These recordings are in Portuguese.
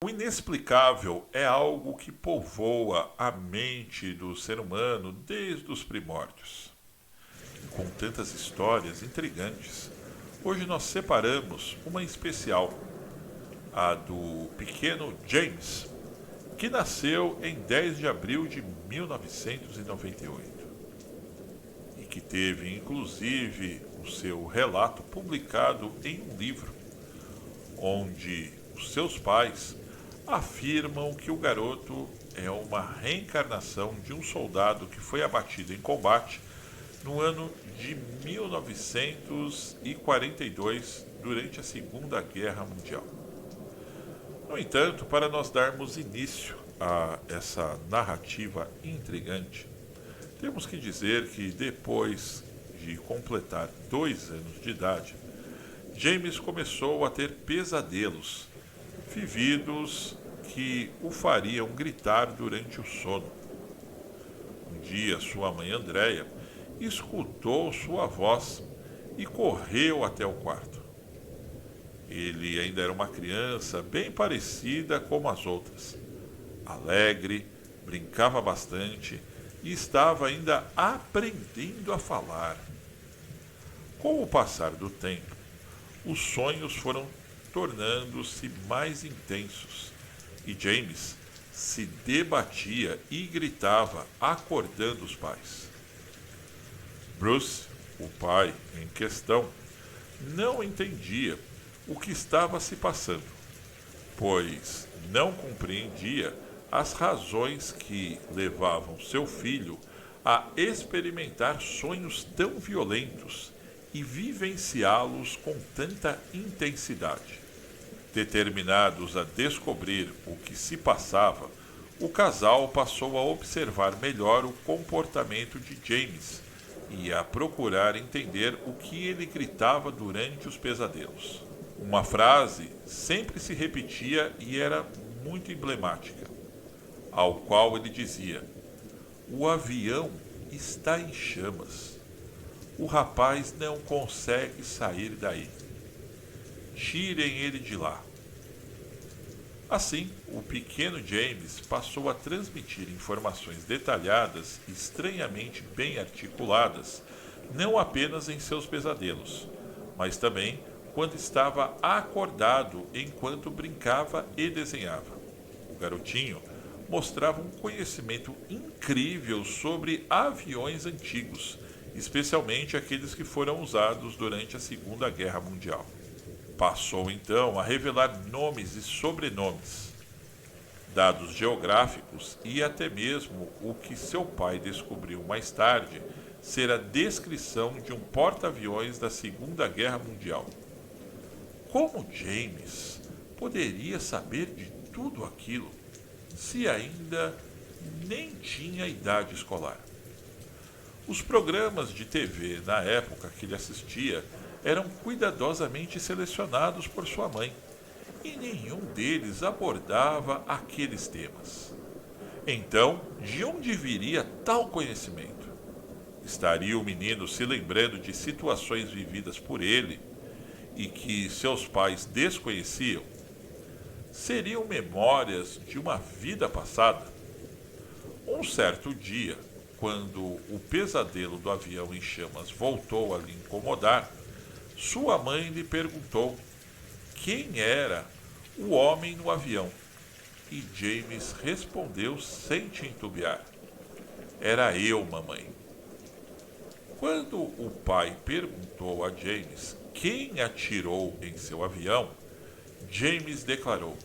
O inexplicável é algo que povoa a mente do ser humano desde os primórdios. Com tantas histórias intrigantes, hoje nós separamos uma especial, a do pequeno James, que nasceu em 10 de abril de 1998 e que teve inclusive o seu relato publicado em um livro, onde os seus pais afirmam que o garoto é uma reencarnação de um soldado que foi abatido em combate no ano de 1942, durante a Segunda Guerra Mundial. No entanto, para nós darmos início a essa narrativa intrigante, temos que dizer que depois de completar 2 anos de idade, James começou a ter pesadelos vividos que o fariam gritar durante o sono. Um dia, sua mãe Andréia escutou sua voz e correu até o quarto. Ele ainda era uma criança bem parecida como as outras, alegre, brincava bastante e estava ainda aprendendo a falar. Com o passar do tempo, os sonhos foram tornando-se mais intensos e James se debatia e gritava, acordando os pais. Bruce, o pai em questão, não entendia o que estava se passando, pois não compreendia as razões que levavam seu filho a experimentar sonhos tão violentos e vivenciá-los com tanta intensidade. Determinados a descobrir o que se passava, o casal passou a observar melhor o comportamento de James e a procurar entender o que ele gritava durante os pesadelos. Uma frase sempre se repetia e era muito emblemática, ao qual ele dizia: "O avião está em chamas. O rapaz não consegue sair daí. Tirem ele de lá." Assim, o pequeno James passou a transmitir informações detalhadas e estranhamente bem articuladas, não apenas em seus pesadelos, mas também quando estava acordado enquanto brincava e desenhava. O garotinho mostrava um conhecimento incrível sobre aviões antigos, especialmente aqueles que foram usados durante a Segunda Guerra Mundial. Passou então a revelar nomes e sobrenomes, dados geográficos e até mesmo o que seu pai descobriu mais tarde ser a descrição de um porta-aviões da Segunda Guerra Mundial. Como James poderia saber de tudo aquilo se ainda nem tinha idade escolar? Os programas de TV na época que ele assistia eram cuidadosamente selecionados por sua mãe, e nenhum deles abordava aqueles temas. Então, de onde viria tal conhecimento? Estaria o menino se lembrando de situações vividas por ele e que seus pais desconheciam? Seriam memórias de uma vida passada? Um certo dia, quando o pesadelo do avião em chamas voltou a lhe incomodar, sua mãe lhe perguntou quem era o homem no avião, e James respondeu sem titubear: "Era eu, mamãe." Quando o pai perguntou a James quem atirou em seu avião, James declarou: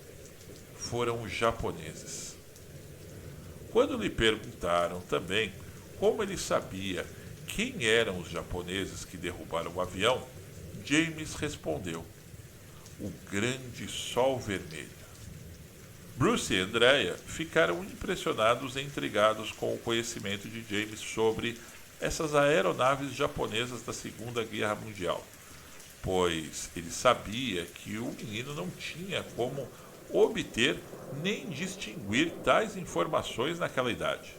"Foram os japoneses." Quando lhe perguntaram também como ele sabia quem eram os japoneses que derrubaram o avião, James respondeu: "O grande sol vermelho." Bruce e Andrea ficaram impressionados e intrigados com o conhecimento de James sobre essas aeronaves japonesas da Segunda Guerra Mundial, pois ele sabia que o menino não tinha como obter nem distinguir tais informações naquela idade.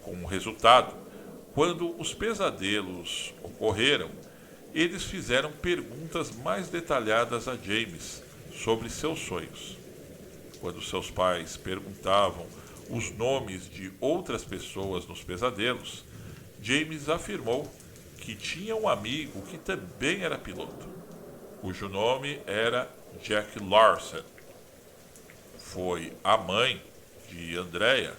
Como resultado, quando os pesadelos ocorreram, eles fizeram perguntas mais detalhadas a James sobre seus sonhos. quando seus pais perguntavam os nomes de outras pessoas nos pesadelos, James afirmou que tinha um amigo que também era piloto, cujo nome era Jack Larson. Foi a mãe de Andrea,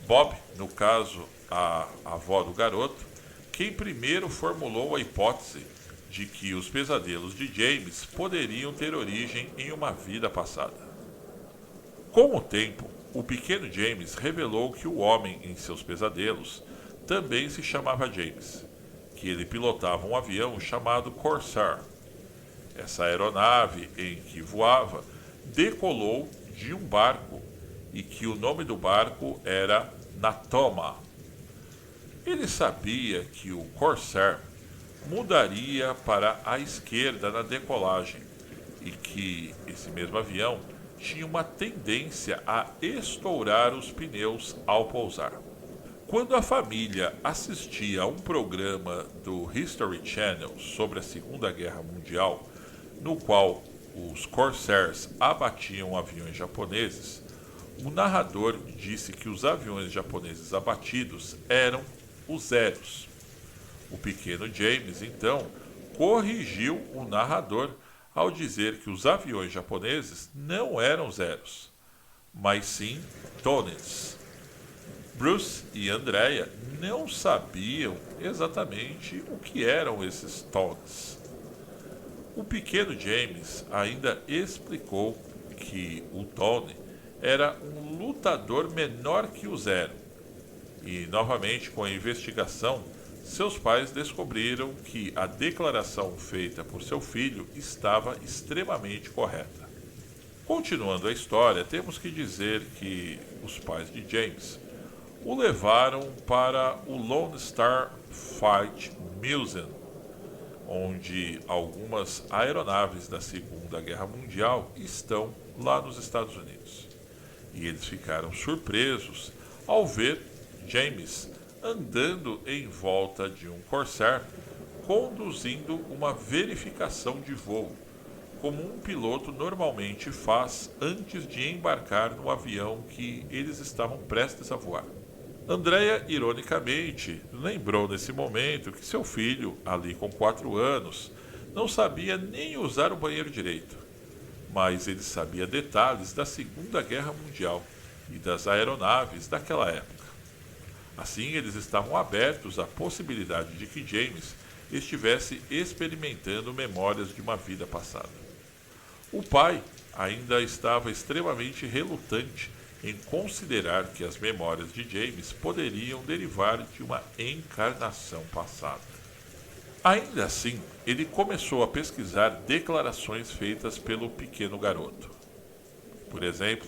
Bob, no caso a avó do garoto, quem primeiro formulou a hipótese de que os pesadelos de James poderiam ter origem em uma vida passada. Com o tempo, o pequeno James revelou que o homem em seus pesadelos também se chamava James, que ele pilotava um avião chamado Corsair. Essa aeronave em que voava decolou de um barco e que o nome do barco era Natoma. Ele sabia que o Corsair mudaria para a esquerda na decolagem e que esse mesmo avião tinha uma tendência a estourar os pneus ao pousar. Quando a família assistia a um programa do History Channel sobre a Segunda Guerra Mundial, no qual os Corsairs abatiam aviões japoneses, o narrador disse que os aviões japoneses abatidos eram os Zeros. O pequeno James, então, corrigiu o narrador ao dizer que os aviões japoneses não eram Zeros, mas sim Tones. Bruce e Andrea não sabiam exatamente o que eram esses Tones. O pequeno James ainda explicou que o Tone era um lutador menor que o Zero. E, novamente, com a investigação, seus pais descobriram que a declaração feita por seu filho estava extremamente correta. Continuando a história, temos que dizer que os pais de James o levaram para o Lone Star Fight Museum, onde algumas aeronaves da Segunda Guerra Mundial estão lá nos Estados Unidos. E eles ficaram surpresos ao ver James andando em volta de um Corsair, conduzindo uma verificação de voo, como um piloto normalmente faz antes de embarcar no avião que eles estavam prestes a voar. Andrea, ironicamente, lembrou nesse momento que seu filho, ali com 4 anos, não sabia nem usar o banheiro direito, mas ele sabia detalhes da Segunda Guerra Mundial e das aeronaves daquela época. Assim, eles estavam abertos à possibilidade de que James estivesse experimentando memórias de uma vida passada. O pai ainda estava extremamente relutante em considerar que as memórias de James poderiam derivar de uma encarnação passada. Ainda assim, ele começou a pesquisar declarações feitas pelo pequeno garoto. Por exemplo,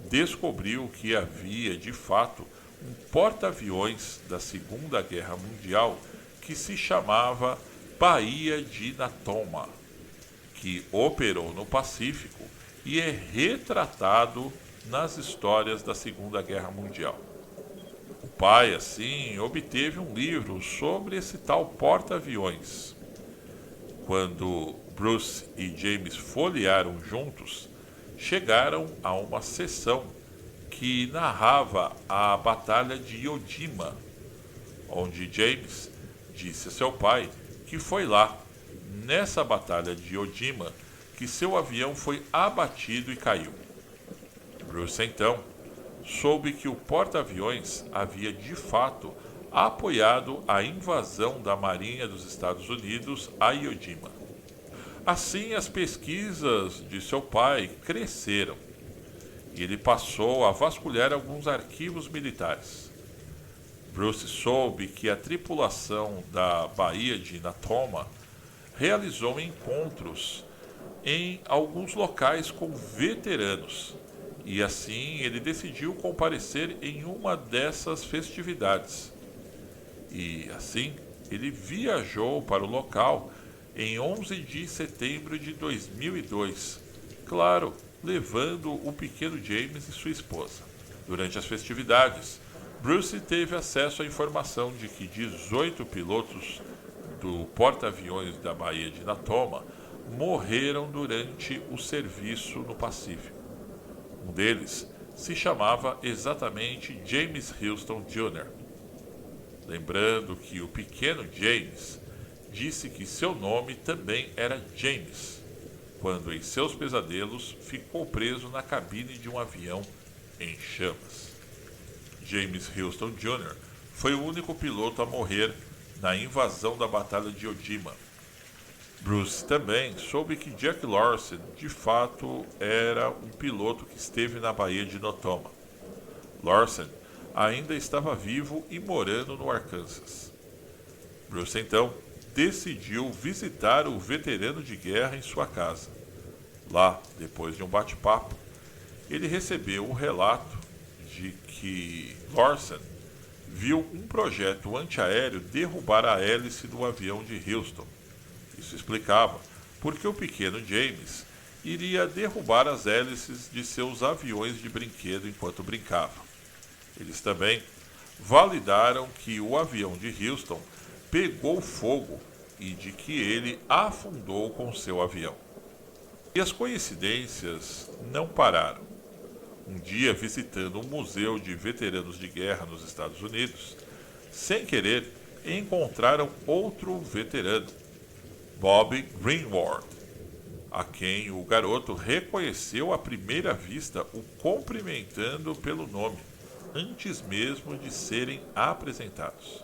descobriu que havia, de fato, um porta-aviões da Segunda Guerra Mundial que se chamava Baía de Natoma, que operou no Pacífico e é retratado nas histórias da Segunda Guerra Mundial. O pai, assim, obteve um livro sobre esse tal porta-aviões. Quando Bruce e James folhearam juntos, chegaram a uma seção que narrava a Batalha de Iwo Jima, onde James disse a seu pai que foi lá, nessa Batalha de Iwo Jima, que seu avião foi abatido e caiu. Bruce, então, soube que o porta-aviões havia de fato apoiado a invasão da Marinha dos Estados Unidos a Iwo Jima. Assim, as pesquisas de seu pai cresceram e ele passou a vasculhar alguns arquivos militares. Bruce soube que a tripulação da Baía de Natoma realizou encontros em alguns locais com veteranos e assim ele decidiu comparecer em uma dessas festividades. E assim ele viajou para o local em 11 de setembro de 2002, claro, levando o pequeno James e sua esposa. Durante as festividades, Bruce teve acesso à informação de que 18 pilotos do porta-aviões da Baía de Natoma morreram durante o serviço no Pacífico. Um deles se chamava exatamente James Houston Jr., lembrando que o pequeno James disse que seu nome também era James, quando em seus pesadelos ficou preso na cabine de um avião em chamas. James Houston Jr. foi o único piloto a morrer na invasão da Batalha de Iwo Jima. Bruce também soube que Jack Lawrence de fato era um piloto que esteve na Baía de Natoma. Lawrence ainda estava vivo e morando no Arkansas. Bruce então decidiu visitar o veterano de guerra em sua casa. Lá, depois de um bate-papo, ele recebeu o relato de que Lawrence viu um projeto antiaéreo derrubar a hélice do avião de Houston. Isso explicava porque o pequeno James iria derrubar as hélices de seus aviões de brinquedo enquanto brincava. Eles também validaram que o avião de Houston pegou fogo e de que ele afundou com seu avião. E as coincidências não pararam. Um dia, visitando um museu de veteranos de guerra nos Estados Unidos, sem querer, encontraram outro veterano, Bob Greenwald, a quem o garoto reconheceu à primeira vista, o cumprimentando pelo nome, antes mesmo de serem apresentados.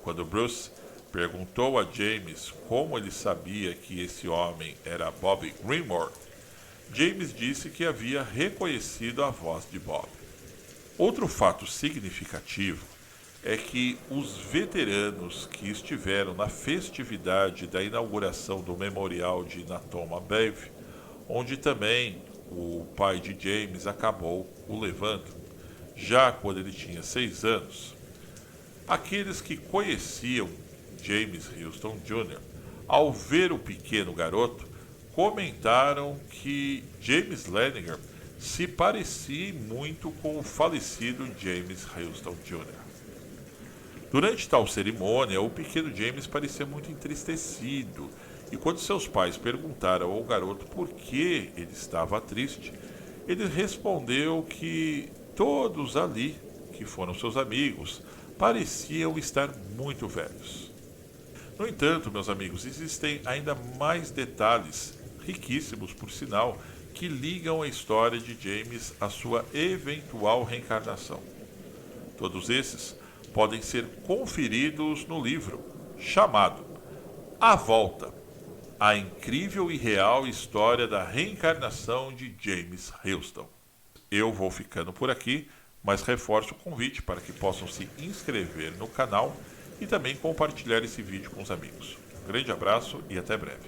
Quando Bruce perguntou a James como ele sabia que esse homem era Bob Greenwald, James disse que havia reconhecido a voz de Bob. Outro fato significativo é que os veteranos que estiveram na festividade da inauguração do Memorial de Natoma Bay, onde também o pai de James acabou o levando, já quando ele tinha 6 anos, aqueles que conheciam James Houston Jr., ao ver o pequeno garoto, comentaram que James Laniger se parecia muito com o falecido James Houston Jr. Durante tal cerimônia, o pequeno James parecia muito entristecido, e quando seus pais perguntaram ao garoto por que ele estava triste, ele respondeu que todos ali, que foram seus amigos, pareciam estar muito velhos. No entanto, meus amigos, existem ainda mais detalhes, riquíssimos por sinal, que ligam a história de James à sua eventual reencarnação. Todos esses podem ser conferidos no livro chamado A Volta, a incrível e real história da reencarnação de James Houston. Eu vou ficando por aqui, mas reforço o convite para que possam se inscrever no canal e também compartilhar esse vídeo com os amigos. Um grande abraço e até breve.